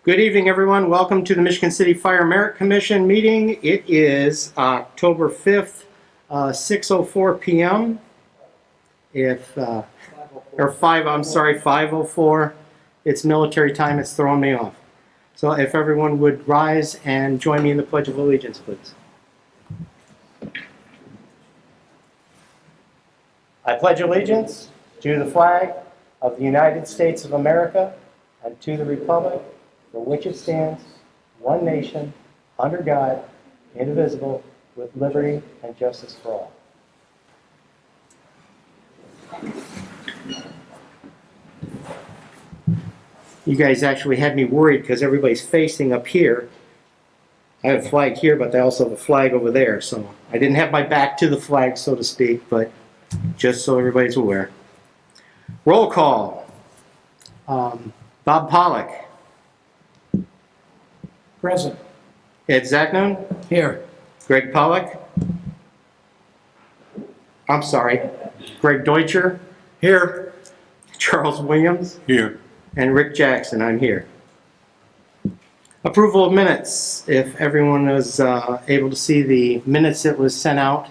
Good evening, everyone. Welcome to the Michigan City Fire Merit Commission meeting. It is October 5th, 6:04 p.m. Or 5:04. It's military time. It's throwing me off. So if everyone would rise and join me in the Pledge of Allegiance, please. I pledge allegiance to the flag of the United States of America and to the republic for which it stands, one nation, under God, indivisible, with liberty and justice for all. You guys actually had me worried because everybody's facing up here. I have a flag here, but they also have a flag over there. So I didn't have my back to the flag, so to speak, but just so everybody's aware. Roll call. Bob Pollock. Present. Ed Zachnon. Here. Greg Pollock. I'm sorry. Greg Deutscher. Here. Charles Williams. Here. And Rick Jackson. I'm here. Approval of minutes. If everyone was able to see the minutes that was sent out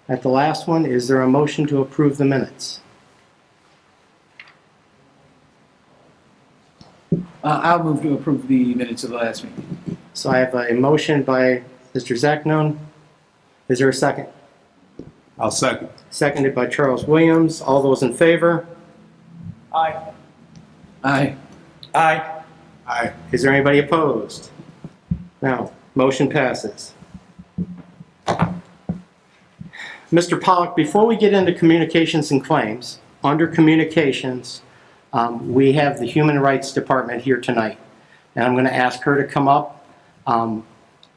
at the last one, is there a motion to approve the minutes? I'll move to approve the minutes of the last meeting. So I have a motion by Mr. Zachnon. Is there a second? I'll second. Seconded by Charles Williams. All those in favor? Aye. Aye. Aye. Aye. Is there anybody opposed? No. Motion passes. Mr. Pollock, before we get into communications and claims, under communications, we have the Human Rights Department here tonight, and I'm going to ask her to come up.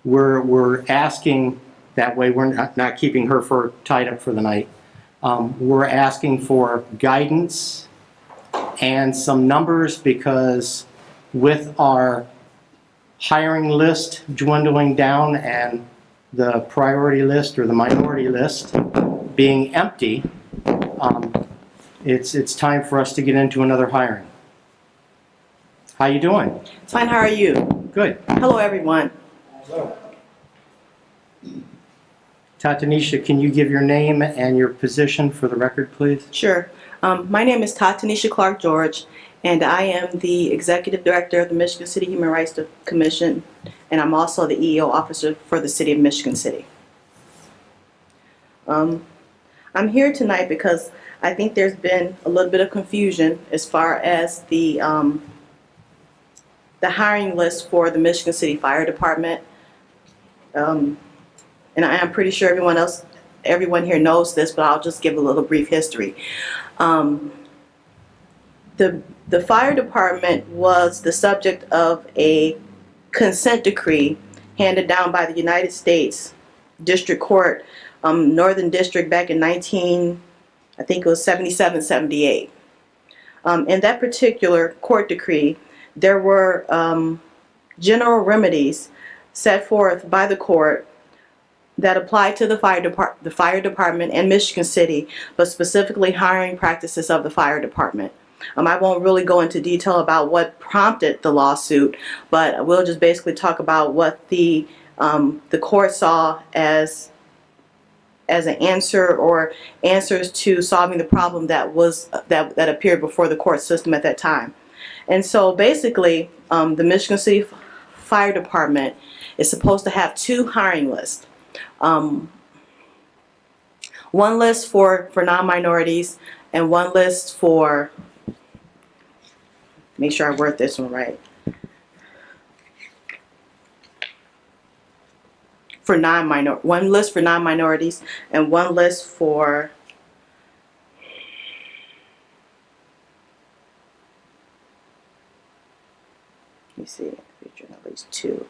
We're asking, that way we're not keeping her tied up for the night. We're asking for guidance and some numbers because with our hiring list dwindling down and the priority list or the minority list being empty, it's time for us to get into another hiring. How you doing? Fine, how are you? Good. Hello, everyone. Tatanisha, can you give your name and your position for the record, please? Sure. My name is Tatanisha Clark George, and I am the Executive Director of the Michigan City Human Rights Commission, and I'm also the EEO Officer for the City of Michigan City. I'm here tonight because I think there's been a little bit of confusion as far as the hiring list for the Michigan City Fire Department. And I am pretty sure everyone here knows this, but I'll just give a little brief history. The fire department was the subject of a consent decree handed down by the United States District Court, Northern District, back in 77, 78. In that particular court decree, there were general remedies set forth by the court that applied to the fire department and Michigan City, but specifically hiring practices of the fire department. I won't really go into detail about what prompted the lawsuit, but we'll just basically talk about what the court saw as an answer or answers to solving the problem that appeared before the court system at that time. And so basically, the Michigan City Fire Department is supposed to have two hiring lists. One list for non-minorities and one list for, make sure I word this one right, one list for non-minorities and one list for let me see, featuring at least two.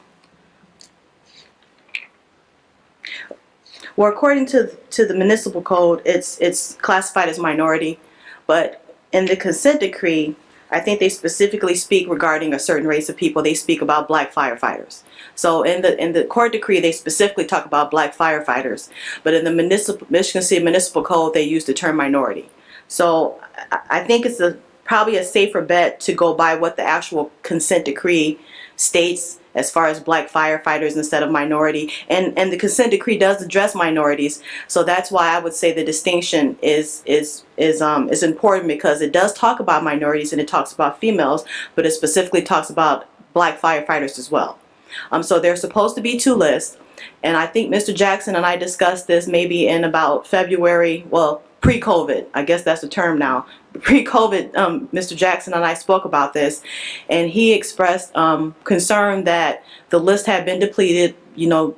Well, according to the municipal code, it's classified as minority, but in the consent decree, I think they specifically speak regarding a certain race of people. They speak about black firefighters. So in the court decree, they specifically talk about black firefighters, but in the Michigan City Municipal Code, they use the term minority. So I think it's probably a safer bet to go by what the actual consent decree states as far as black firefighters instead of minority. And the consent decree does address minorities. So that's why I would say the distinction is important, because it does talk about minorities and it talks about females, but it specifically talks about black firefighters as well. So there's supposed to be 2 lists. And I think Mr. Jackson and I discussed this maybe in about February, well, pre-COVID, I guess that's the term now. Pre-COVID, Mr. Jackson and I spoke about this, and he expressed concern that the list had been depleted,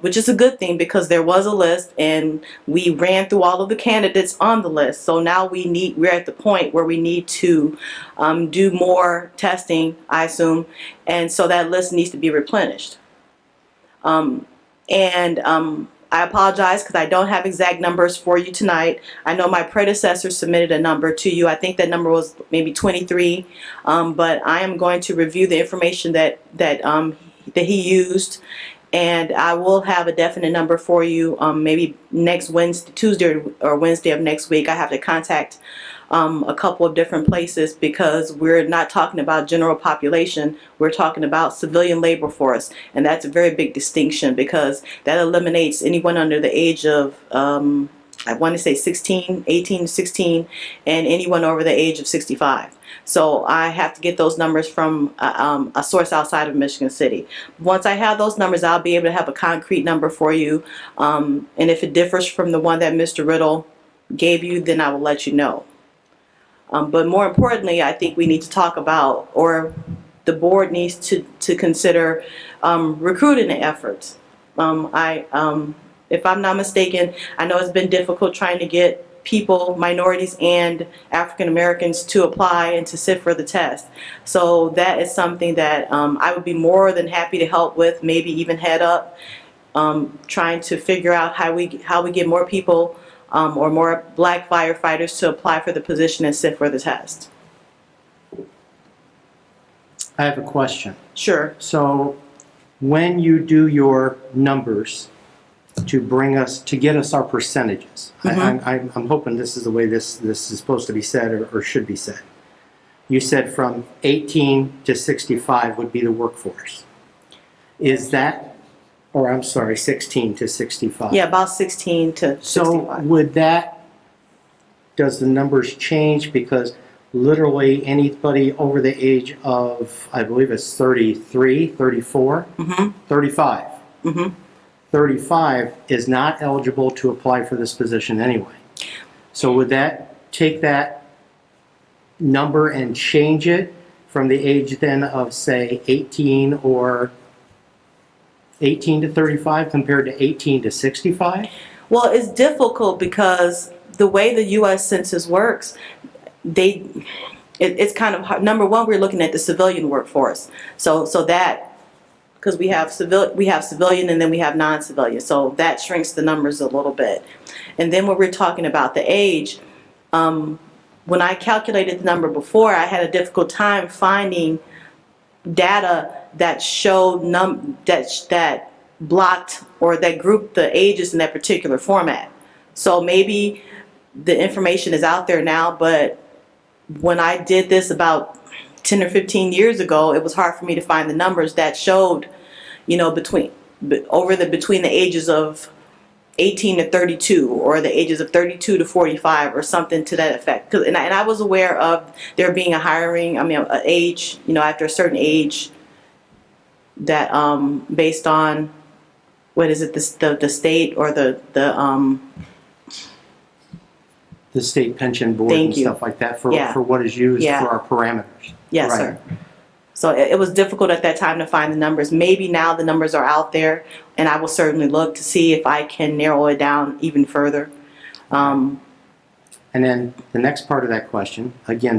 which is a good thing, because there was a list and we ran through all of the candidates on the list. So now we're at the point where we need to do more testing, I assume, and so that list needs to be replenished. I apologize because I don't have exact numbers for you tonight. I know my predecessor submitted a number to you. I think that number was maybe 23, but I am going to review the information that he used, and I will have a definite number for you maybe next Wednesday, Tuesday or Wednesday of next week. I have to contact a couple of different places, because we're not talking about general population, we're talking about civilian labor force, and that's a very big distinction, because that eliminates anyone under the age of I want to say 18 to 16, and anyone over the age of 65. So I have to get those numbers from a source outside of Michigan City. Once I have those numbers, I'll be able to have a concrete number for you, and if it differs from the one that Mr. Riddle gave you, then I will let you know. But more importantly, I think we need to talk about, or the board needs to consider recruiting efforts. If I'm not mistaken, I know it's been difficult trying to get people, minorities and African Americans, to apply and to sit for the test. So that is something that I would be more than happy to help with, maybe even head up, trying to figure out how we get more people or more black firefighters to apply for the position and sit for the test. I have a question. Sure. So when you do your numbers to get us our percentages, I'm hoping this is the way this is supposed to be said, or should be said. You said from 18 to 65 would be the workforce. Is that, or I'm sorry, 16 to 65? Yeah, about 16 to 65. So does the numbers change? Because literally anybody over the age of, I believe it's 33, 34, 35. 35 is not eligible to apply for this position anyway. So would that take that number and change it from the age then of, say, 18 or 18 to 35 compared to 18 to 65? Well, it's difficult because the way the U.S. Census works, it's kind of hard. Number one, we're looking at the civilian workforce. So that, because we have civilian and then we have non-civilian, so that shrinks the numbers a little bit. And then when we're talking about the age, when I calculated the number before, I had a difficult time finding data that showed that blocked or that grouped the ages in that particular format. So maybe the information is out there now, but when I did this about 10 or 15 years ago, it was hard for me to find the numbers that showed, between the ages of 18 to 32 or the ages of 32 to 45 or something to that effect. And I was aware of there being a hiring, an age, after a certain age that based on, what is it, the state or the state pension board Thank and you. stuff like that for Yeah. what is used Yeah. for our parameters. Yes, Right. sir. So it was difficult at that time to find the numbers. Maybe now the numbers are out there, and I will certainly look to see if I can narrow it down even further. And then the next part of that question, again,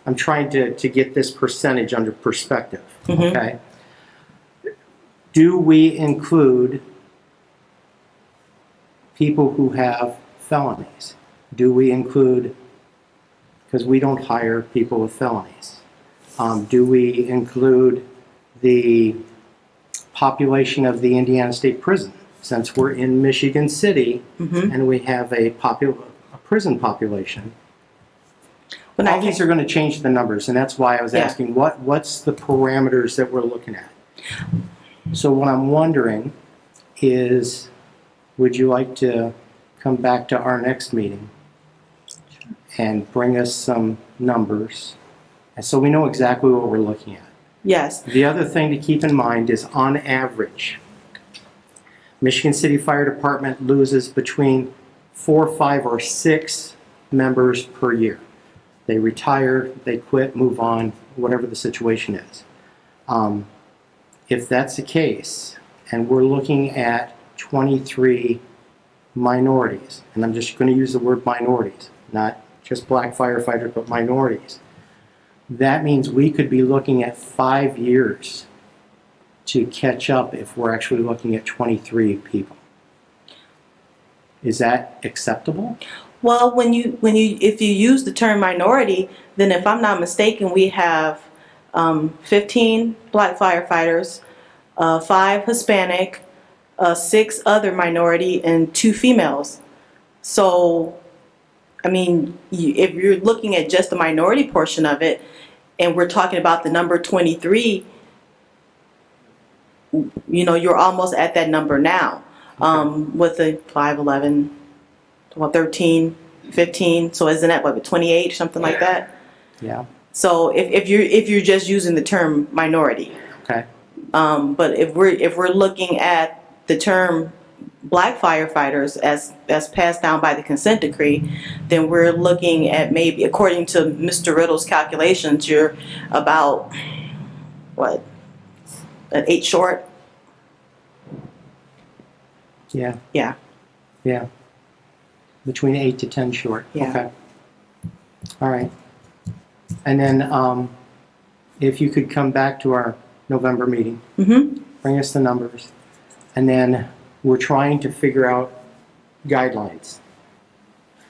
I'm trying to get this percentage under perspective, okay? Do we include people who have felonies? Do we include, because we don't hire people with felonies, do we include the population of the Indiana State Prison? Since we're in Michigan City and we have a prison population. But I all these can't- are going to change the numbers, and that's why I was Yeah. asking, what's the parameters that we're looking at? So what I'm wondering is, would you like to come back to our next meeting and bring us some numbers, and so we know exactly what we're looking at? Yes, The other thing to keep in mind is, on average, Michigan City Fire Department loses between 4, 5, or 6 members per year. They retire, they quit, move on, whatever the situation is. If that's the case, and we're looking at 23 minorities, and I'm just going to use the word minorities, not just black firefighters, but minorities, that means we could be looking at 5 years to catch up if we're actually looking at 23 people. Is that acceptable? well, if you use the term minority, then if I'm not mistaken, we have 15 black firefighters, 5 Hispanic, 6 other minority, and 2 females. So, I mean, if you're looking at just the minority portion of it, and we're talking about the number 23, you're almost at that number now. With the 5, 11, 13, 15, so isn't that what, 28, something like that? Yeah, So if you're just using the term minority, okay. but if we're looking at the term black firefighters as passed down by the consent decree, then we're looking at, maybe according to Mr. Riddle's calculations, you're about what, an 8 short? Yeah, Yeah. yeah. Between 8 to 10 short. Yeah. Okay. All right. And then if you could come back to our November meeting, Mm-hmm. bring us the numbers, and then we're trying to figure out guidelines.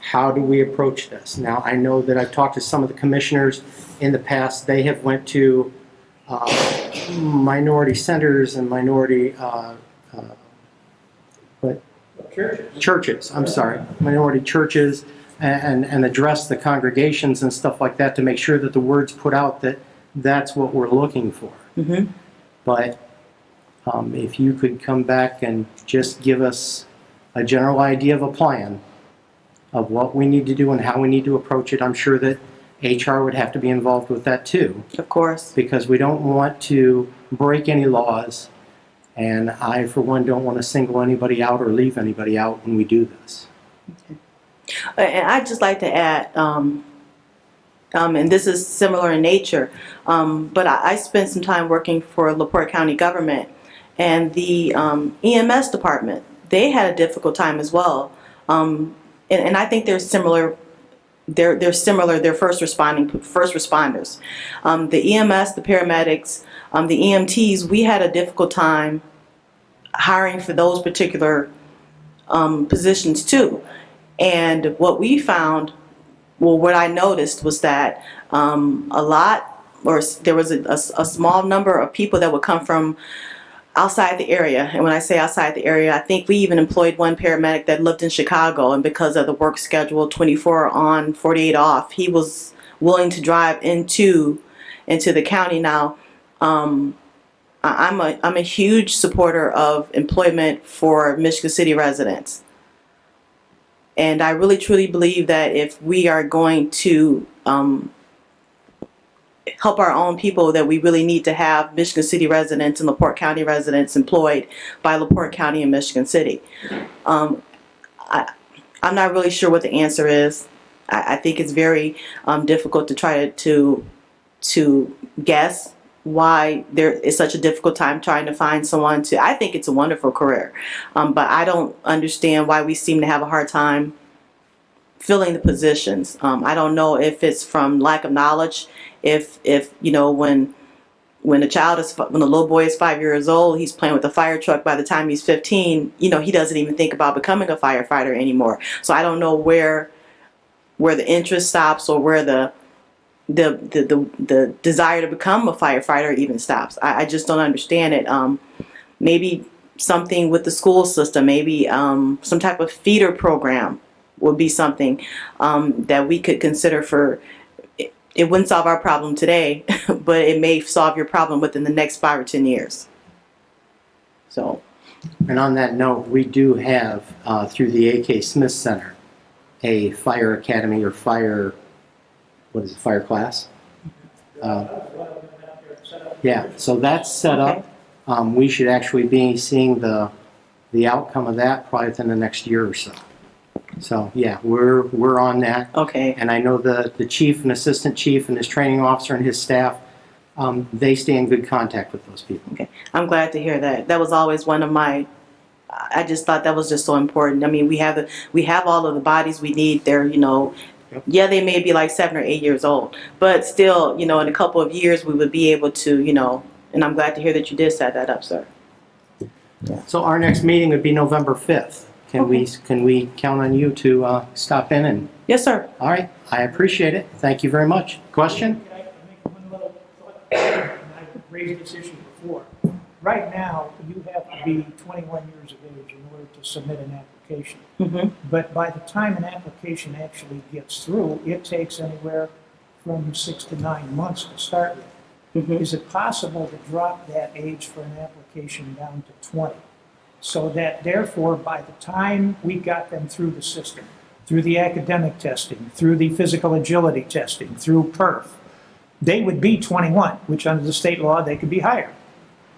How do we approach this? Now, I know that I've talked to some of the commissioners in the past. They have went to minority centers and minority churches, I'm sorry, minority churches, and address the congregations and stuff like that to make sure that the word's put out that that's what we're looking for. Mm-hmm. But if you could come back and just give us a general idea of a plan of what we need to do and how we need to approach it, I'm sure that HR would have to be involved with that too, Of course. because we don't want to break any laws, and I, for one, don't want to single anybody out or leave anybody out when we do this. And I'd just like to add, and this is similar in nature, but I spent some time working for LaPorte County government, and the EMS department, they had a difficult time as well. And I think they're similar. They're similar. They're first responders. The EMS, the paramedics, the EMTs. We had a difficult time hiring for those particular positions too. And what we found, well, what I noticed was that there was a small number of people that would come from outside the area. And when I say outside the area, I think we even employed one paramedic that lived in Chicago, and because of the work schedule, 24 on, 48 off, he was willing to drive into the county. Now, I'm a huge supporter of employment for Michigan City residents. And I really truly believe that if we are going to help our own people, that we really need to have Michigan City residents and LaPorte County residents employed by LaPorte County and Michigan City. I'm not really sure what the answer is. I think it's very difficult to try to guess why there is such a difficult time trying to find someone to. I think it's a wonderful career, but I don't understand why we seem to have a hard time filling the positions. I don't know if it's from lack of knowledge. If when a little boy is 5 years old, he's playing with a fire truck. By the time he's 15, he doesn't even think about becoming a firefighter anymore. So I don't know where the interest stops, or where the desire to become a firefighter even stops. I just don't understand it. Maybe something with the school system, maybe some type of feeder program would be something that we could consider for it wouldn't solve our problem today, but it may solve your problem within the next 5 or 10 years. So, And on that note, we do have, through the A.K. Smith Center, a fire academy or fire, what is it, fire class? Yeah, so that's set up. We should actually be seeing the outcome of that probably within the next year or so. So, yeah, we're on that. okay. And I know the chief and assistant chief and his training officer and his staff, they stay in good contact with those people. Okay, I'm glad to hear that. That was always one of my. I just thought that was just so important. I mean, we have all of the bodies we need. They're, Yep. yeah, they may be like 7 or 8 years old, but still, in a couple of years we would be able to, And I'm glad to hear that you did set that up, sir. So our next meeting would be November 5th. Can we count on you to stop in and? Yes, sir. All right, I appreciate it. Thank you very much. Question? Can I make one little thought? And I've raised this issue before. Right now, you have to be 21 years of age in order to submit an application. Mm-hmm. But by the time an application actually gets through, it takes anywhere from 6 to 9 months to start with. Mm-hmm. Is it possible to drop that age for an application down to 20? So that therefore, by the time we got them through the system, through the academic testing, through the physical agility testing, through PERF, they would be 21, which under the state law, they could be hired.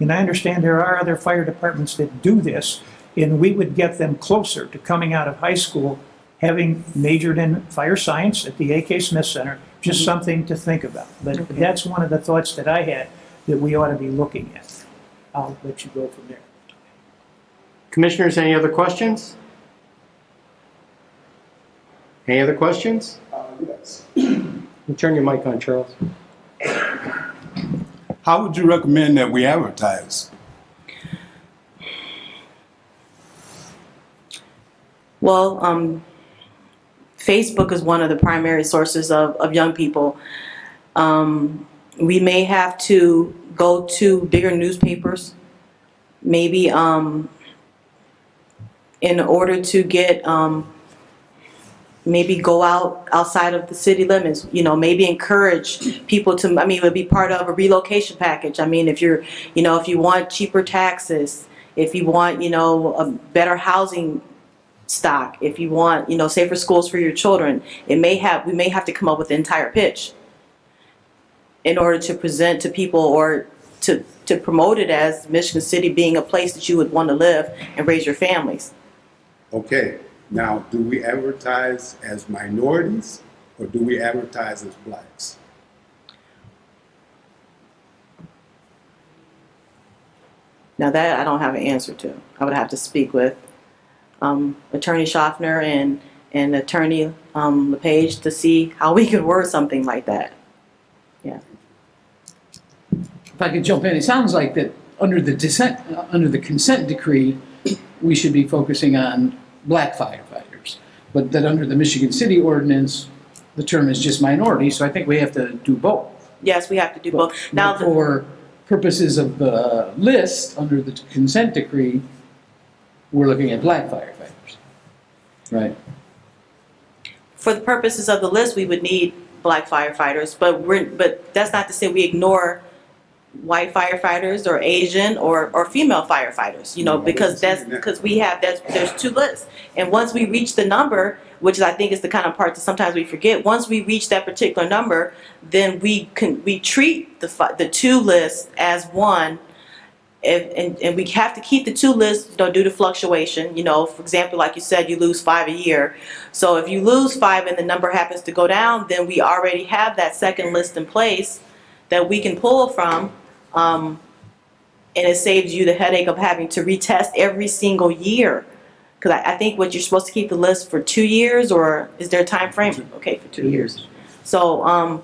And I understand there are other fire departments that do this, and we would get them closer to coming out of high school, having majored in fire science at the A.K. Smith Center, just something to think about. But Okay. that's one of the thoughts that I had that we ought to be looking at. I'll let you go from there. Commissioners, any other questions? Any other questions? Yes. Turn your mic on, Charles. How would you recommend that we advertise? Well, Facebook is one of the primary sources of young people. We may have to go to bigger newspapers, maybe in order to get, maybe go outside of the city limits, maybe encourage people to, it would be part of a relocation package. If you're, if you want cheaper taxes, if you want, a better housing stock, if you want, safer schools for your children, we may have to come up with the entire pitch in order to present to people or to promote it as Michigan City being a place that you would want to live and raise your families. Okay, now do we advertise as minorities or do we advertise as blacks? Now that I don't have an answer to. I would have to speak with Attorney Schaffner and Attorney LePage to see how we could word something like that. Yeah. If I could jump in, it sounds like that under the consent decree, we should be focusing on black firefighters, but that under the Michigan City ordinance, the term is just minority, so I think we have to do both. Yes, we have to do both. Now, For purposes of the list, under the consent decree, we're looking at black firefighters. Right. for the purposes of the list, we would need black firefighters, but that's not to say we ignore white firefighters or Asian or female firefighters, because we have, there's two lists. And once we reach the number, which I think is the kind of part that sometimes we forget, once we reach that particular number, then we treat the two lists as one. And we have to keep the two lists, due to fluctuation. For example, like you said, you lose 5 a year. So if you lose 5 and the number happens to go down, then we already have that second list in place that we can pull from. And it saves you the headache of having to retest every single year. Because I think what you're supposed to keep the list for 2 years, or is there a time frame? Okay, for 2 years. So,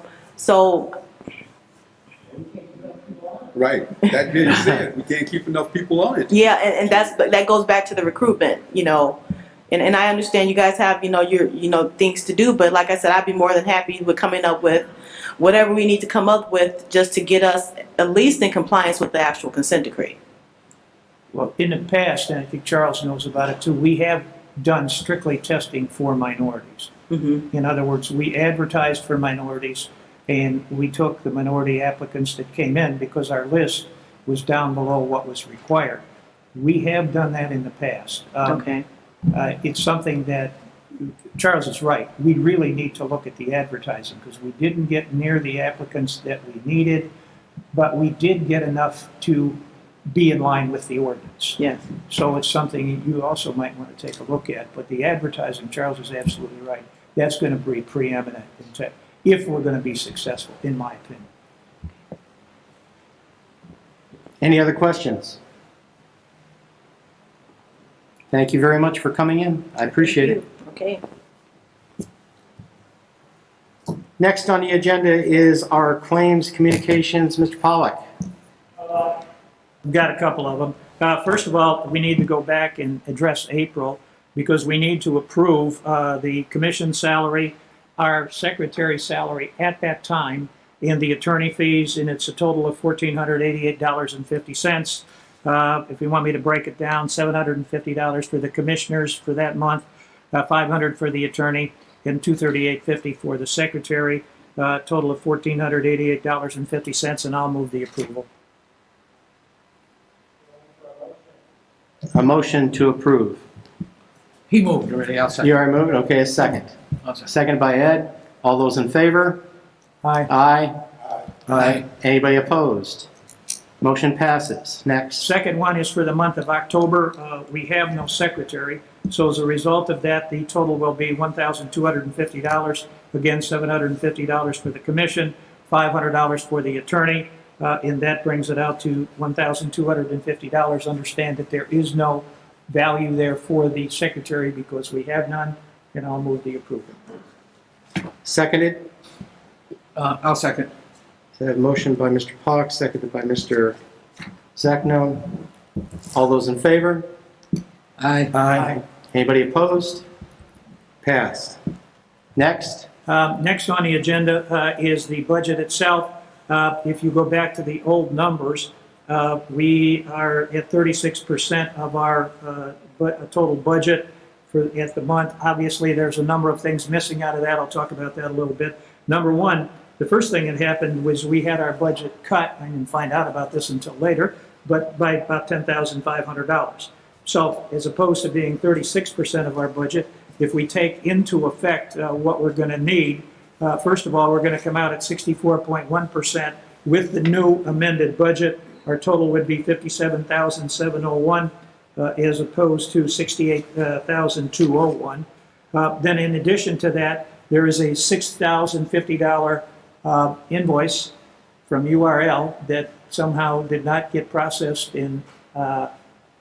Right. That being said, we can't keep enough people on it. yeah, and that goes back to the recruitment, and I understand you guys have, your things to do, but like I said, I'd be more than happy with coming up with whatever we need to come up with just to get us at least in compliance with the actual consent decree. Well, in the past, and I think Charles knows about it too, we have done strictly testing for minorities. Mm-hmm. In other words, we advertised for minorities. And we took the minority applicants that came in because our list was down below what was required. We have done that in the past. Okay. It's something that, Charles is right, we really need to look at the advertising because we didn't get near the applicants that we needed, but we did get enough to be in line with the ordinance. Yes. So it's something you also might want to take a look at. But the advertising, Charles is absolutely right. That's going to be preeminent if we're going to be successful, in my opinion. Any other questions? Thank you very much for coming in. I appreciate it. Okay. Next on the agenda is our claims communications. Mr. Pollack. We've got a couple of them. First of all, we need to go back and address April because we need to approve the commission salary, our secretary's salary at that time, and the attorney fees, and it's a total of $1,488.50. If you want me to break it down, $750 for the commissioners for that month, $500 for the attorney, and $238.50 for the secretary, total of $1,488.50, and I'll move the approval. A motion to approve. He moved already, I'll second. You are moving? Okay, a second. I'll second. Second by Ed. All those in favor? Aye. Aye. Aye. Anybody opposed? Motion passes. Next. Second one is for the month of October. We have no secretary, so as a result of that, the total will be $1,250. Again, $750 for the commission, $500 for the attorney, and that brings it out to $1,250. Understand that there is no value there for the secretary because we have none, and I'll move the approval. Seconded. I'll second. So I have a motion by Mr. Pollack, seconded by Mr. Zacno. All those in favor? Aye. Aye. Anybody opposed? Passed. Next. Next on the agenda is the budget itself. If you go back to the old numbers, we are at 36% of our total budget at the month. Obviously, there's a number of things missing out of that. I'll talk about that a little bit. Number one, the first thing that happened was we had our budget cut. I didn't find out about this until later, but by about $10,500. So as opposed to being 36% of our budget, if we take into effect what we're going to need, first of all, we're going to come out at 64.1%. With the new amended budget, our total would be $57,701 as opposed to $68,201. Then in addition to that, there is a $6,050 invoice from URL that somehow did not get processed in, I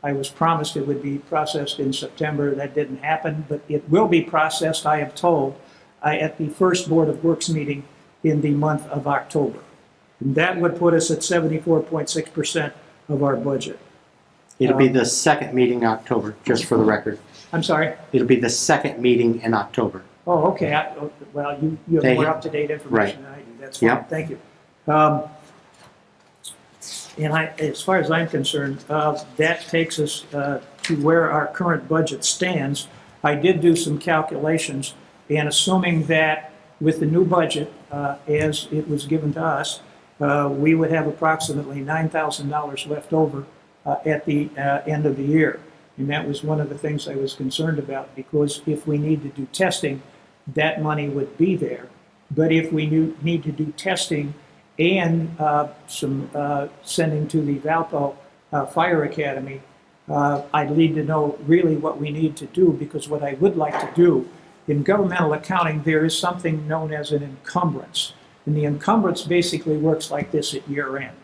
was promised it would be processed in September. That didn't happen, but it will be processed, I am told, at the first Board of Works meeting in the month of October. And that would put us at 74.6% of our budget. It'll be the second meeting in October, just for the record. I'm sorry? It'll be the second meeting in October. Oh, okay. Well, you have Thank more you. up-to-date information than I do. That's fine. Yep. Thank you. And as far as I'm concerned, that takes us to where our current budget stands. I did do some calculations, and assuming that with the new budget, as it was given to us, we would have approximately $9,000 left over at the end of the year. And that was one of the things I was concerned about, because if we need to do testing, that money would be there. But if we need to do testing and some sending to the Valpo Fire Academy, I'd need to know really what we need to do, because what I would like to do, in governmental accounting, there is something known as an encumbrance. And the encumbrance basically works like this at year end.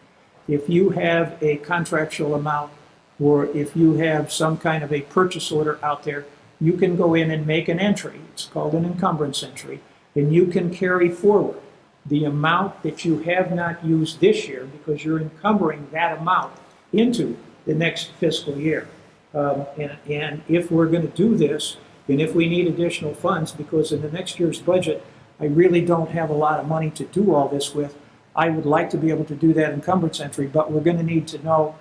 If you have a contractual amount, or if you have some kind of a purchase order out there, you can go in and make an entry. It's called an encumbrance entry. And you can carry forward the amount that you have not used this year, because you're encumbering that amount into the next fiscal year. And if we're going to do this, and if we need additional funds, because in the next year's budget, I really don't have a lot of money to do all this with, I would like to be able to do that encumbrance entry, but we're going to need to know,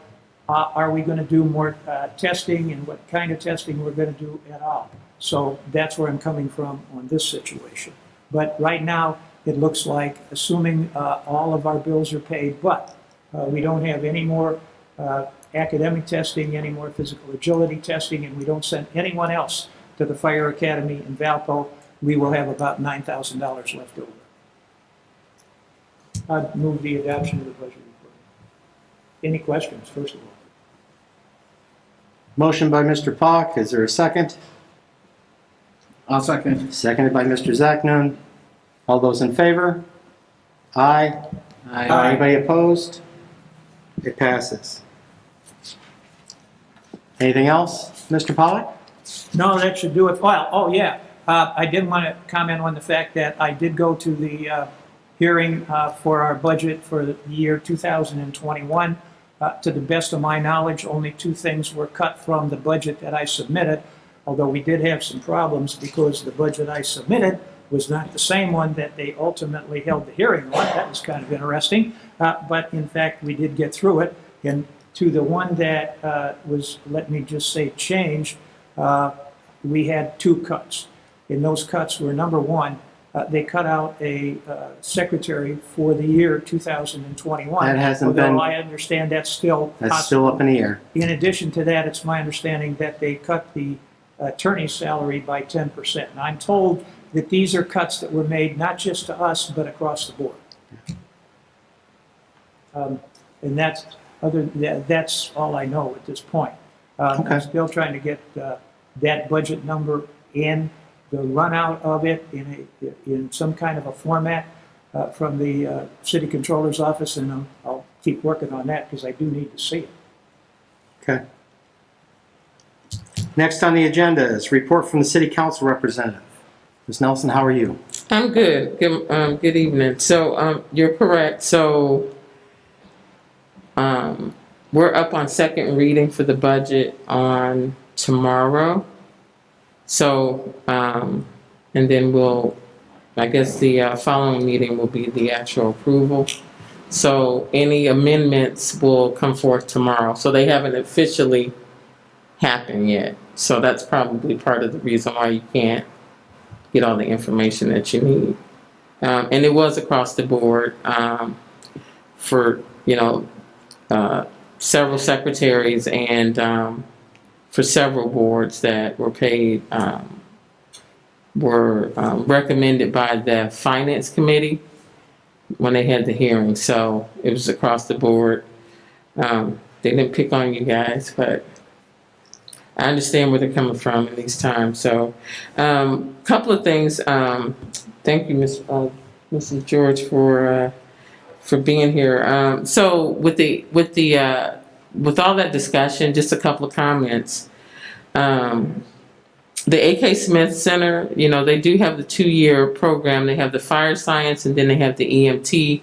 are we going to do more testing, and what kind of testing we're going to do at all. So that's where I'm coming from on this situation. But right now, it looks like, assuming all of our bills are paid, but we don't have any more academic testing, any more physical agility testing, and we don't send anyone else to the fire academy in Valpo, we will have about $9,000 left over. I'd move the adoption of the budget report. Any questions, first of all? Motion by Mr. Pock. Is there a second? I'll second. Seconded by Mr. Zachnon. All those in favor? Aye. Aye. Anybody opposed? It passes. Anything else, Mr. Pollack? No, that should do it. Well, oh, yeah. I did want to comment on the fact that I did go to the hearing for our budget for the year 2021. To the best of my knowledge, only 2 things were cut from the budget that I submitted, although we did have some problems because the budget I submitted was not the same one that they ultimately held the hearing on. That was kind of interesting. But in fact, we did get through it. And to the one that was, let me just say, changed, we had 2 cuts. And those cuts were, number one, they cut out a secretary for the year 2021. That hasn't although been- I understand that's still That's still up in the air. In addition to that, it's my understanding that they cut the attorney's salary by 10%. And I'm told that these are cuts that were made not just to us, but across the board. And that's all I know at this point. Okay. I'm still trying to get that budget number in, the run out of it in some kind of a format from the city controller's office, and I'll keep working on that because I do need to see it. Okay. Next on the agenda is report from the city council representative. Ms. Nelson, how are you? I'm good. Good evening. So you're correct. So we're up on second reading for the budget on tomorrow. So and then I guess the following meeting will be the actual approval. So any amendments will come forth tomorrow. So they haven't officially happened yet. So that's probably part of the reason why you can't get all the information that you need. And it was across the board for, several secretaries and for several boards that were paid, were recommended by the Finance Committee when they had the hearing. So it was across the board. They didn't pick on you guys, but I understand where they're coming from in these times. So, couple of things. Thank you, Mrs. George, for being here. So, with all that discussion, just a couple of comments. The AK Smith Center, they do have the 2-year program. They have the fire science, and then they have the EMT.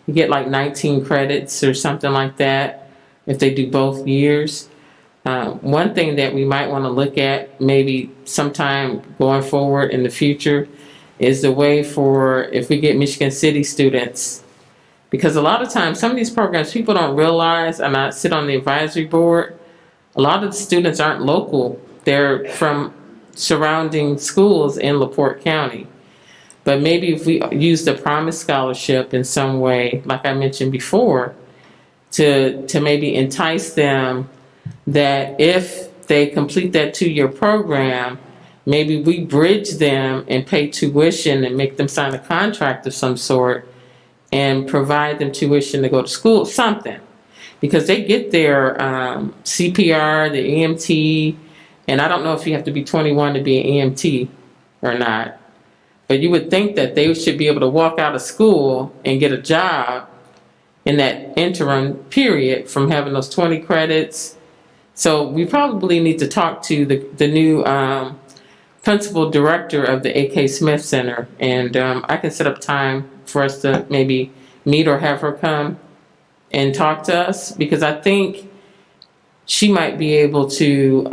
You get like 19 credits or something like that if they do both years. One thing that we might want to look at maybe sometime going forward in the future is the way for if we get Michigan City students, because a lot of times some of these programs people don't realize, and I sit on the advisory board, a lot of the students aren't local. They're from surrounding schools in LaPorte County. But maybe if we use the Promise Scholarship in some way, like I mentioned before, to maybe entice them that if they complete that 2-year program, maybe we bridge them and pay tuition and make them sign a contract of some sort and provide them tuition to go to school, something. Because they get their CPR, the EMT, and I don't know if you have to be 21 to be an EMT or not, but you would think that they should be able to walk out of school and get a job in that interim period from having those 20 credits. So we probably need to talk to the new principal director of the AK Smith Center, and I can set up time for us to maybe meet or have her come and talk to us, because I think she might be able to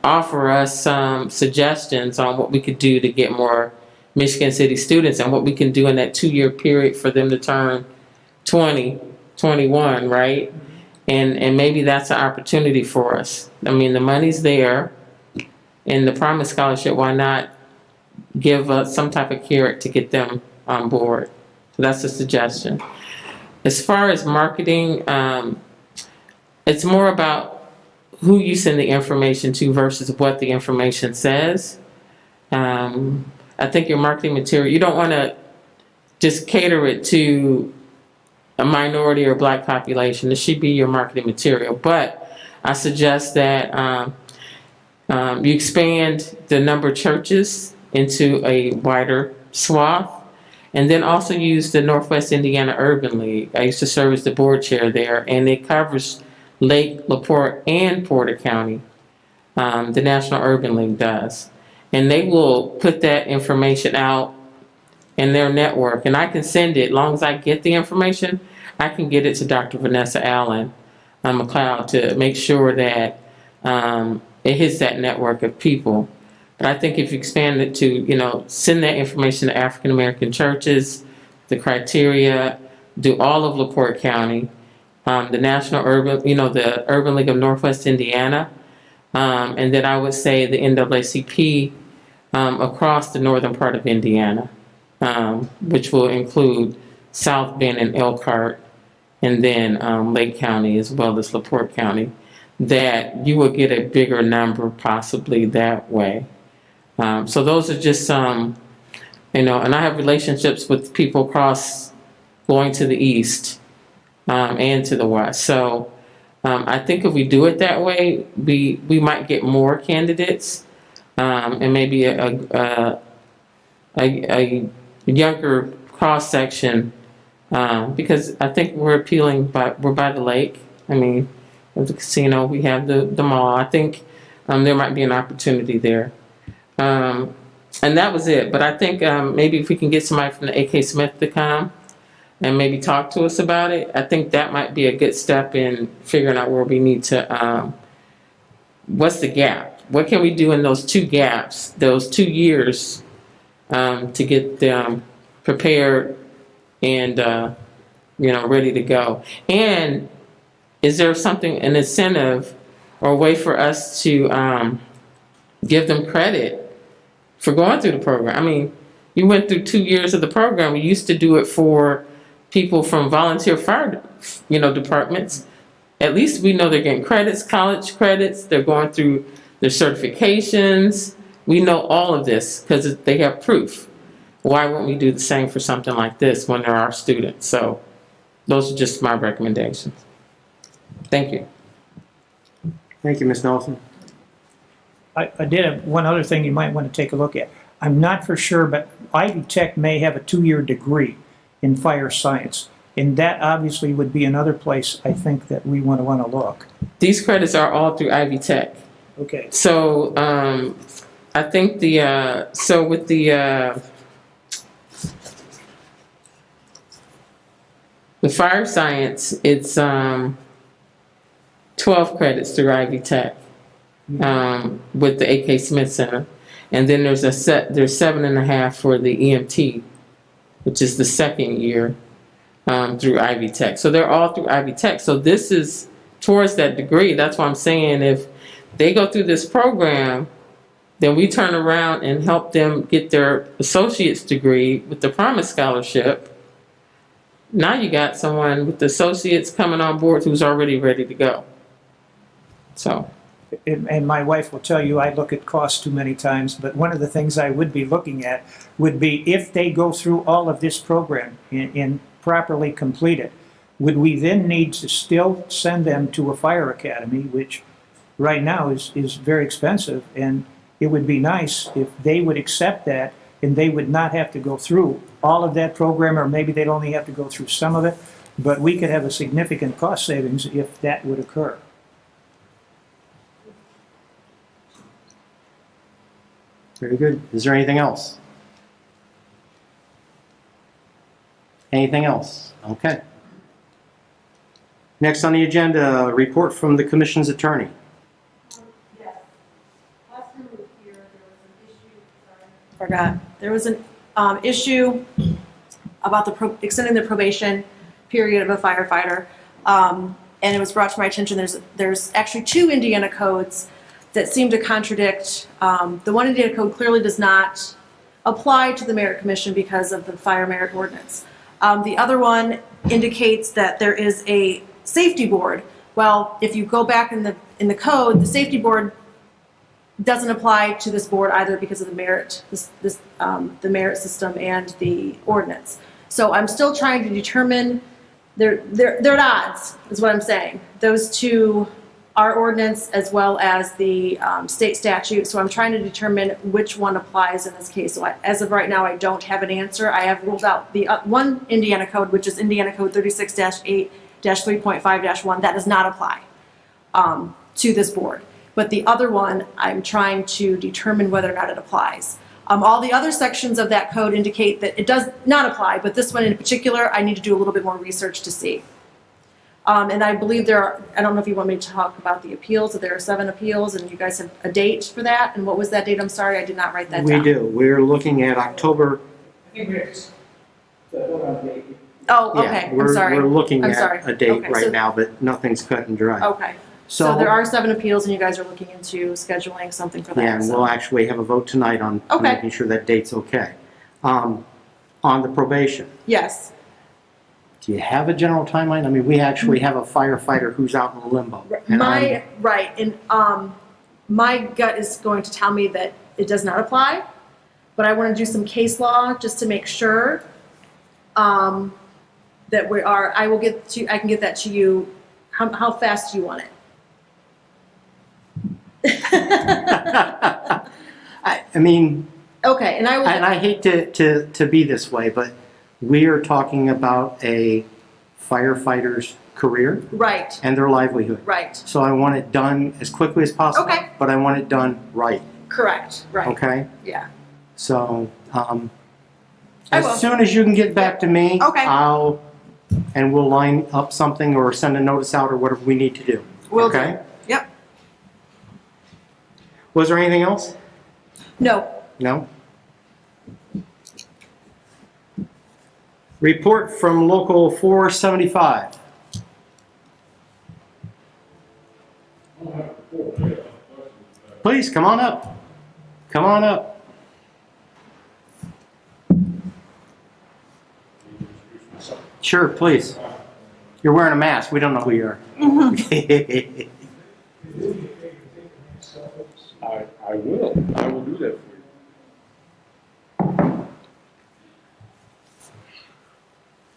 offer us some suggestions on what we could do to get more Michigan City students and what we can do in that 2-year period for them to turn 20, 21, right? And maybe that's an opportunity for us. I mean, the money's there, and the Promise Scholarship, why not give us some type of carrot to get them on board? So that's a suggestion. As far as marketing, it's more about who you send the information to versus what the information says. I think your marketing material, you don't want to just cater it to a minority or black population. It should be your marketing material. But I suggest that you expand the number of churches into a wider swath, and then also use the Northwest Indiana Urban League. I used to serve as the board chair there, and it covers Lake, LaPorte, and Porter County. The National Urban League does. And they will put that information out in their network, and I can send it. As long as I get the information, I can get it to Dr. Vanessa Allen McLeod to make sure that it hits that network of people. But I think if you expand it to, send that information to African American churches, the criteria, do all of LaPorte County, the National Urban, the Urban League of Northwest Indiana, and then I would say the NAACP across the northern part of Indiana, which will include South Bend and Elkhart, and then Lake County as well as LaPorte County, that you will get a bigger number possibly that way. So those are just some, and I have relationships with people across going to the east and to the west. So I think if we do it that way, we might get more candidates and maybe a younger cross section, because I think we're by the lake. I mean, with the casino, we have the mall. I think there might be an opportunity there. And that was it. But I think maybe if we can get somebody from the AK Smith to come and maybe talk to us about it, I think that might be a good step in figuring out where we need to, what's the gap? What can we do in those 2 gaps, those 2 years, to get them prepared and, ready to go? And is there an incentive or a way for us to give them credit for going through the program? I mean, you went through 2 years of the program. We used to do it for people from volunteer fire, departments. At least we know they're getting credits, college credits. They're going through their certifications. We know all of this because they have proof. Why wouldn't we do the same for something like this when they're our students? So those are just my recommendations. Thank you. Thank you, Ms. Nelson. I did have one other thing you might want to take a look at. I'm not for sure, but Ivy Tech may have a 2-year degree in fire science. And that obviously would be another place I think that we want to look. These credits are all through Ivy Tech. Okay. So I think with the fire science, it's 12 credits through Ivy Tech with the AK Smith Center, and then there's 7.5 for the EMT, which is the second year through Ivy Tech. So they're all through Ivy Tech. So this is towards that degree. That's why I'm saying if they go through this program, then we turn around and help them get their associate's degree with the Promise Scholarship. Now you got someone with the associates coming on board who's already ready to go. So. And my wife will tell you I look at cost too many times, but one of the things I would be looking at would be if they go through all of this program and properly complete it, would we then need to still send them to a fire academy, which right now is very expensive, and it would be nice if they would accept that and they would not have to go through all of that program, or maybe they'd only have to go through some of it, but we could have a significant cost savings if that would occur. Very good. Is there anything else? Anything else? Okay. Next on the agenda, a report from the Commission's attorney. Yes. Last time we were here, there was an issue about extending the probation period of a firefighter. And it was brought to my attention, there's actually 2 Indiana codes that seem to contradict. The one Indiana code clearly does not apply to the Merit Commission because of the fire merit ordinance. The other one indicates that there is a safety board. Well, if you go back in the code, the safety board doesn't apply to this board either because of the merit, the merit system and the ordinance. So I'm still trying to determine, they're at odds, is what I'm saying. Those two, our ordinance as well as the state statute. So I'm trying to determine which one applies in this case. So as of right now, I don't have an answer. I have ruled out the one Indiana code, which is Indiana Code 36-8-3.5-1. That does not apply to this board. But the other one, I'm trying to determine whether or not it applies. All the other sections of that code indicate that it does not apply, but this one in particular, I need to do a little bit more research to see. And I believe there are, I don't know if you want me to talk about the appeals, that there are 7 appeals, and you guys have a date for that. And what was that date? I'm sorry, I did not write that down. We do. We're looking at October. Oh, Yeah, okay, I'm we're- sorry. We're looking I'm sorry. at a date Okay, right so- now, but nothing's cut and dry. Okay. So there are 7 appeals, and you guys are looking into scheduling something for that. Yeah, and so. we'll actually have a vote tonight on Okay. making sure that date's okay. On the probation, Yes. do you have a general timeline? I mean, we actually have a firefighter who's out in limbo. and I'm- My gut is going to tell me that it does not apply, but I want to do some case law just to make sure that we are. I can get that to you. How fast do you want it? I mean, Okay, and I will. and I hate to be this way, but we are talking about a firefighter's career Right, and their livelihood. right, So I want it done as quickly as possible. Okay. But I want it done right, correct, right. okay? Yeah. So, I will. as soon as you can get back to me, Okay. and we'll line up something or send a notice out or whatever we need to do. Will do. Okay? Yep. Was there anything else? No. No? Report from Local 475. Please, come on up. Come on up. Sure, please. You're wearing a mask. We don't know who you are. I will do that for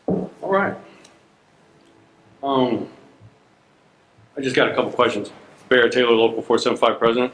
you. All right. I just got a couple questions. Barrett Taylor, Local 475 President.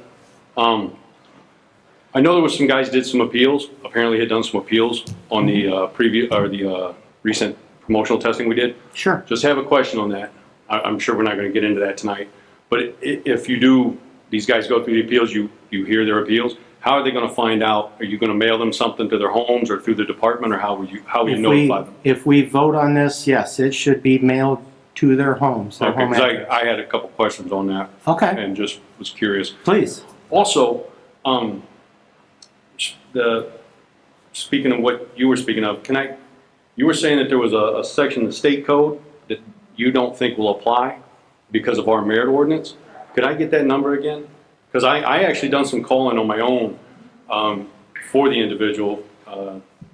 I know there was some guys did some appeals, apparently had done some appeals on the recent promotional testing we did. Sure. Just have a question on that. I'm sure we're not going to get into that tonight. But if you do, these guys go through the appeals, you hear their appeals, how are they going to find out? Are you going to mail them something to their homes or through the department, or how will you notify them? If we vote on this, yes, it should be mailed to their homes, their Okay, home because address. I had a couple questions on that Okay, and just was curious. please. Also, speaking of what you were speaking of, you were saying that there was a section in the state code that you don't think will apply because of our merit ordinance. Could I get that number again? Because I actually done some calling on my own for the individual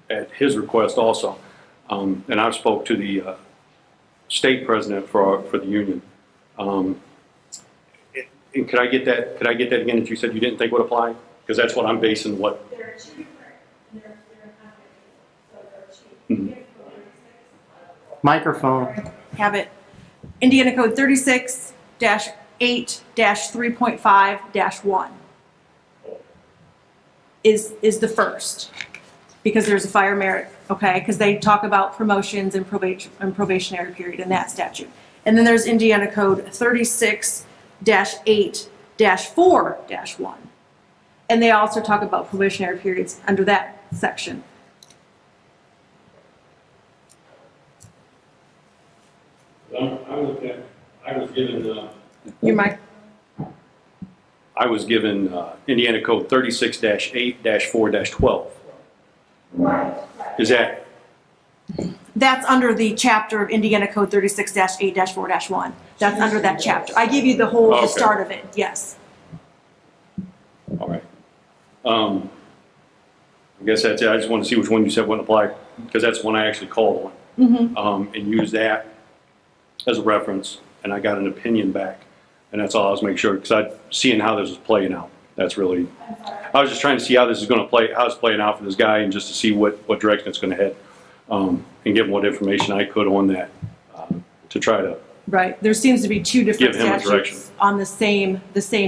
at his request also. And I've spoke to the state president for the union. And could I get that? Could I get that again that you said you didn't think would apply? Because that's what I'm basing what. There are 2 different, they're so there are 2. Microphone. Have it. Indiana Code 36-8-3.5-1 is the first, because there's a fire merit, okay? Because they talk about promotions and probationary period in that statute. And then there's Indiana Code 36-8-4-1. And they also talk about probationary periods under that section. I was given. Your mic. I was given Indiana Code 36-8-4-12. Is that? That's under the chapter of Indiana Code 36-8-4-1. That's under that chapter. I give you the whole, Okay. the start of it, yes. All right. I guess that's it. I just want to see which one you said wouldn't apply, because that's one I actually called on. and use that as a reference, and I got an opinion back. And that's all I was making sure, because I'm seeing how this is playing out. That's really, I was just trying to see how this is going to play, how it's playing out for this guy, and just to see what direction it's going to head, and give him what information I could on that, to try to. Right, there seems to be two different Give him a direction. statutes on the same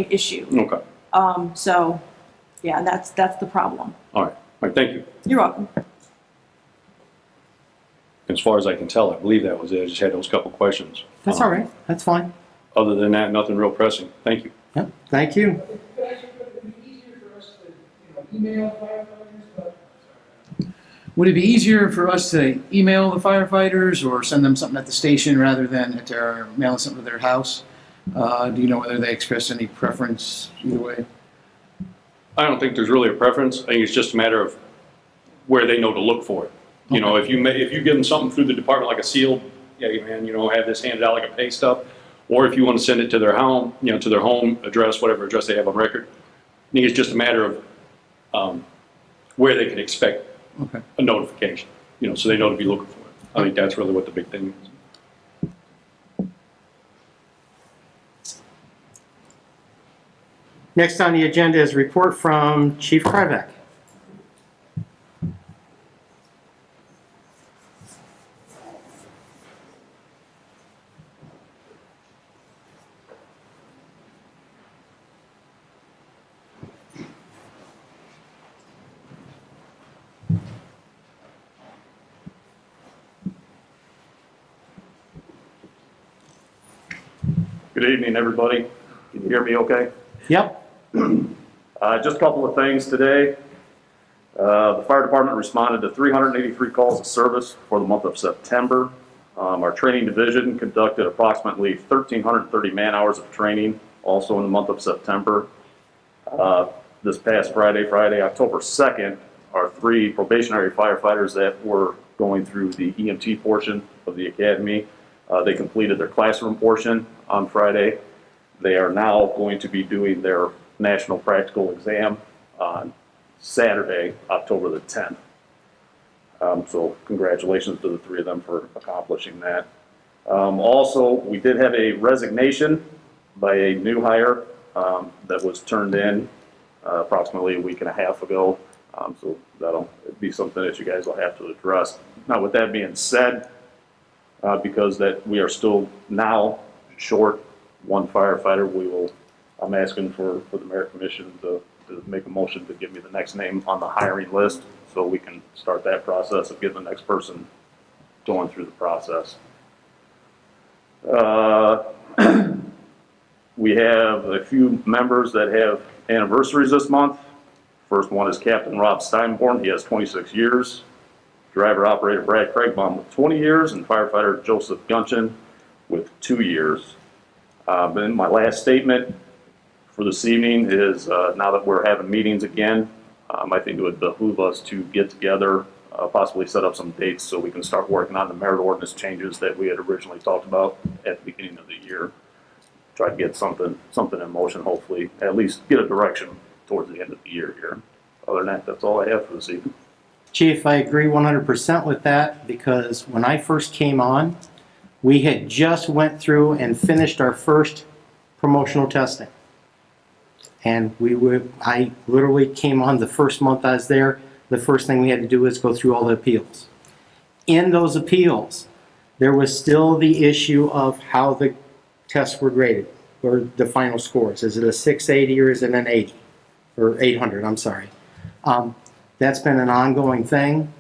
issue. Okay. So, yeah, that's the problem. All right, thank you. You're welcome. As far as I can tell, I believe that was it. I just had those couple questions. That's all right, that's fine. Other than that, nothing real pressing. Thank you. Yep, thank you. Could I ask you, would it be easier for us to, email firefighters? Would it be easier for us to email the firefighters or send them something at the station rather than at their, mail something to their house? Do you know whether they express any preference either way? I don't think there's really a preference. I think it's just a matter of where they know to look for it. You know, if you give them something through the department like a sealed, yeah, man, have this handed out like a pay stub, or if you want to send it to their home, to their home address, whatever address they have on record. I think it's just a matter of where they can expect a notification, so they know to be looking for it. I think that's really what the big thing is. Next on the agenda is report from Chief Krivak. Good evening, everybody. Can you hear me okay? Yep. Just a couple of things today. The fire department responded to 383 calls of service for the month of September. Our training division conducted approximately 1,330 man-hours of training, also in the month of September. This past Friday, October 2nd, our 3 probationary firefighters that were going through the EMT portion of the academy, they completed their classroom portion on Friday. They are now going to be doing their national practical exam on Saturday, October the 10th. So congratulations to the 3 of them for accomplishing that. Also, we did have a resignation by a new hire that was turned in approximately a week and a half ago. So that'll be something that you guys will have to address. Now, with that being said, because that we are still now short 1 firefighter, I'm asking for the Mayor Commission to make a motion to give me the next name on the hiring list so we can start that process of getting the next person going through the process. We have a few members that have anniversaries this month. First one is Captain Rob Steinborn. He has 26 years. Driver-operator Brad Craigbaum with 20 years, and firefighter Joseph Gunchin with 2 years. And my last statement for this evening is now that we're having meetings again, I think it would behoove us to get together, possibly set up some dates so we can start working on the merit ordinance changes that we had originally talked about at the beginning of the year. Try to get something in motion, hopefully, at least get a direction towards the end of the year here. Other than that, that's all I have for this evening. Chief, I agree 100% with that, because when I first came on, we had just went through and finished our first promotional testing. And I literally came on the first month I was there. The first thing we had to do was go through all the appeals. In those appeals, there was still the issue of how the tests were graded, or the final scores. Is it a 680 or is it an 80? Or 800, I'm sorry. That's been an ongoing thing.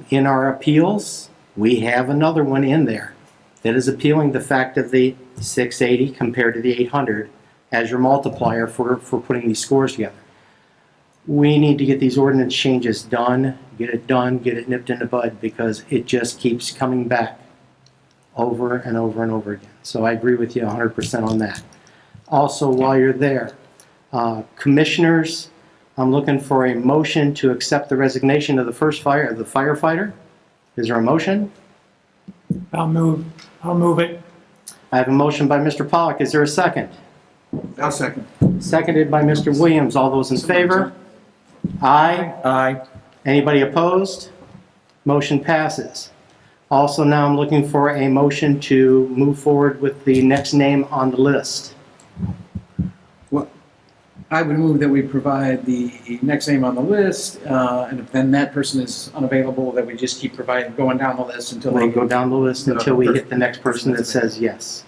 In our appeals, we have another one in there that is appealing the fact of the 680 compared to the 800 as your multiplier for putting these scores together. We need to get these ordinance changes done, get it nipped in the bud, because it just keeps coming back over and over and over again. So I agree with you 100% on that. Also, while you're there, commissioners, I'm looking for a motion to accept the resignation of the firefighter. Is there a motion? I'll move it. I have a motion by Mr. Pollock. Is there a second? I'll second. Seconded by Mr. Williams. All those in favor? Aye. Aye. Anybody opposed? Motion passes. Also, now I'm looking for a motion to move forward with the next name on the list. I would move that we provide the next name on the list, and if then that person is unavailable, that we just keep going down the list until We'll they. go down the list until we hit the next person that says yes,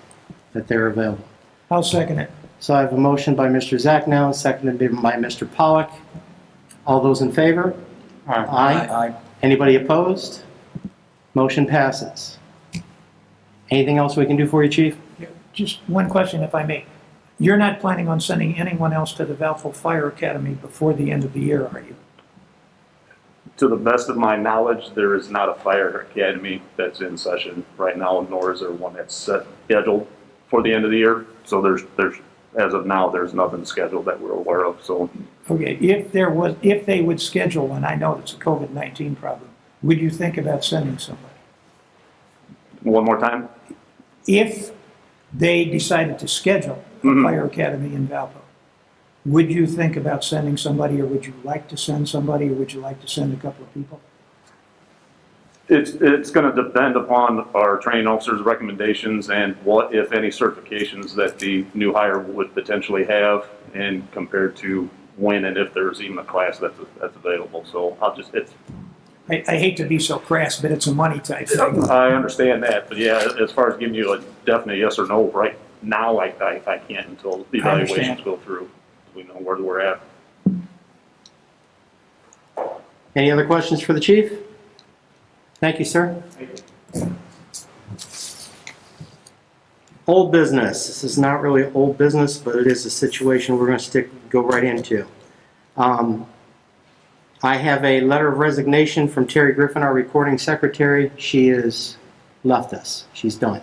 that they're available. I'll second it. So I have a motion by Mr. Zach now, seconded by Mr. Pollock. All those in favor? Aye. Anybody opposed? Motion passes. Anything else we can do for you, Chief? Just one question, if I may. You're not planning on sending anyone else to the Valpo Fire Academy before the end of the year, are you? To the best of my knowledge, there is not a fire academy that's in session right now, nor is there one that's scheduled for the end of the year. So there's as of now, there's nothing scheduled that we're aware of. So Okay, if they would schedule one, I know it's a COVID-19 problem, would you think about sending somebody? one more time. If they decided to schedule a Mhm. fire academy in Valpo, would you think about sending somebody, or would you like to send somebody, or would you like to send a couple of people? It's going to depend upon our training officer's recommendations and what, if any, certifications that the new hire would potentially have, and compared to when and if there's even a class that's available. So I hate to be so crass, but it's a money type thing. I understand that, but yeah, as far as giving you a definite yes or no right now, I can't until the I understand. evaluations go through. We know where we're at. Any other questions for the chief? Thank you, sir. Old business. This is not really old business, but it is a situation we're going to go right into. I have a letter of resignation from Terry Griffin, our recording secretary. She has left us. She's done.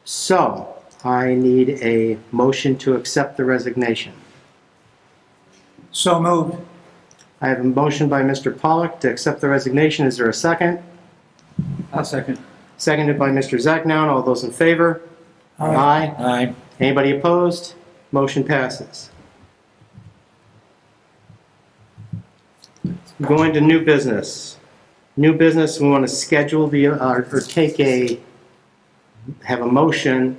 So I need a motion to accept the resignation. So moved. I have a motion by Mr. Pollock to accept the resignation. Is there a second? I'll second. Seconded by Mr. Zachnown. All those in favor? Aye. Aye. Anybody opposed? Motion passes. Going to new business. New business, we want to schedule have a motion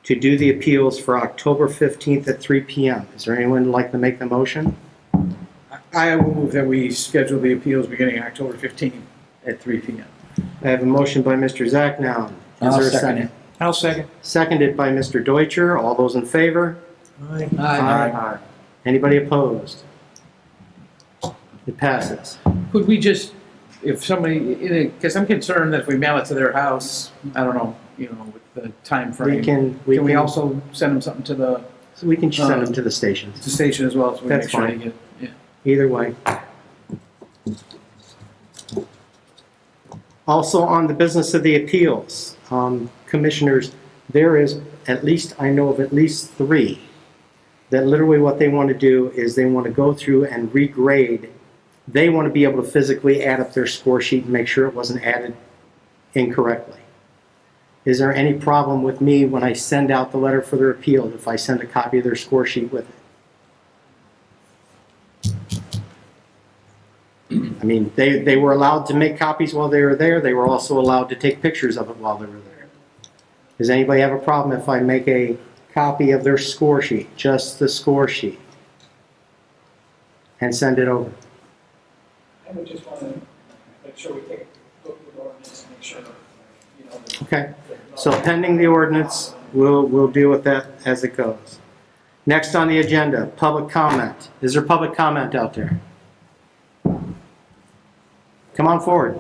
to do the appeals for October 15th at 3 p.m. Is there anyone who'd like to make the motion? I will move that we schedule the appeals beginning October 15th at 3 p.m. I have a motion by Mr. Zachnown. Is there a second? I'll second. Seconded by Mr. Deutscher. All those in favor? Aye. Aye. Anybody opposed? It passes. Could we just, if somebody, because I'm concerned that if we mail it to their house, I don't know, with the time frame. Can we also send them something to the So we can send them to the stations. station as well, so we That's make sure they fine. get, yeah. Either way. Also on the business of the appeals, commissioners, there is I know of at least 3 that literally what they want to do is they want to go through and regrade. They want to be able to physically add up their score sheet and make sure it wasn't added incorrectly. Is there any problem with me when I send out the letter for their appeal if I send a copy of their score sheet with it? I mean, they were allowed to make copies while they were there. They were also allowed to take pictures of it while they were there. Does anybody have a problem if I make a copy of their score sheet, just the score sheet, and send it over? I would just want to make sure we take a look at the ordinance and make sure, Okay, so pending the ordinance, we'll deal with that as it goes. Next on the agenda, public comment. Is there public comment out there? Come on forward.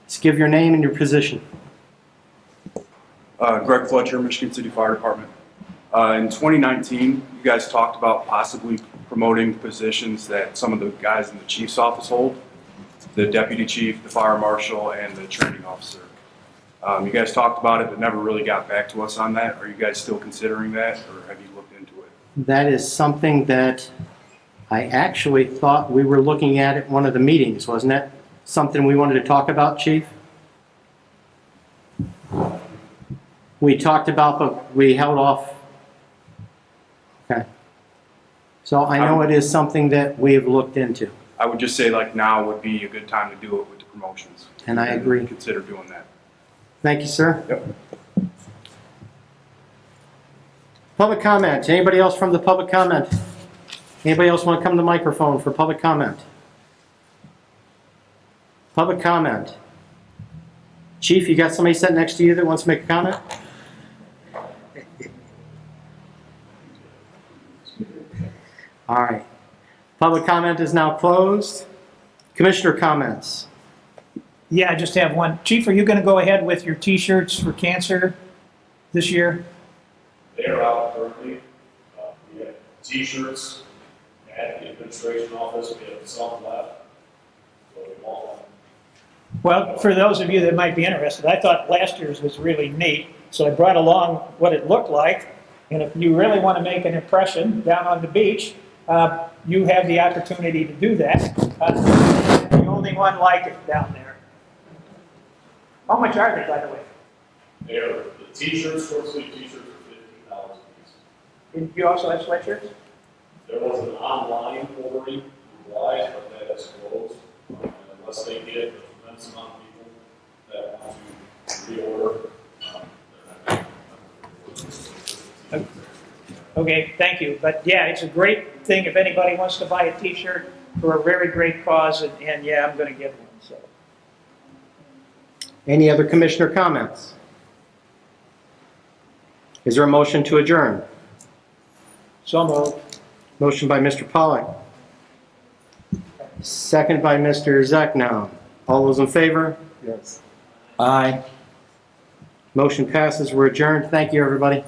Just give your name and your position. Greg Fletcher, Michigan City Fire Department. In 2019, you guys talked about possibly promoting positions that some of the guys in the chief's office hold, the deputy chief, the fire marshal, and the training officer. You guys talked about it, but never really got back to us on that. Are you guys still considering that, or have you looked into it? That is something that I actually thought we were looking at one of the meetings. Wasn't that something we wanted to talk about, Chief? We talked about, but we held off. Okay. So I know it is something that we have looked into. I would just say like now would be a good time to do it with the promotions. And I agree. Consider doing that. Thank you, sir. Yep. Public comment. Anybody else from the public comment? Anybody else want to come to the microphone for public comment? Public comment. Chief, you got somebody sitting next to you that wants to make a comment? All right. Public comment is now closed. Commissioner comments. Yeah, I just have one. Chief, are you going to go ahead with your T-shirts for cancer this year? They are out currently. We have T-shirts at the administration office. We have some left. So we want one. Well, for those of you that might be interested, I thought last year's was really neat, so I brought along what it looked like. And if you really want to make an impression down on the beach, you have the opportunity to do that. The only one like it down there. How much are they, by the way? They are the T-shirts, short-sleeve T-shirts are $15 a piece. And you also have sweatshirts? There was an online ordering live, but that is closed. Unless they get a tremendous amount of people that want to reorder. They're not. Okay, thank you. But yeah, it's a great thing if anybody wants to buy a T-shirt for a very great cause, and yeah, I'm going to get one. So. Any other commissioner comments? Is there a motion to adjourn? So moved. Motion by Mr. Pollack. Second by Mr. Zecknow. All those in favor? Yes. Aye. Motion passes. We're adjourned. Thank you, everybody.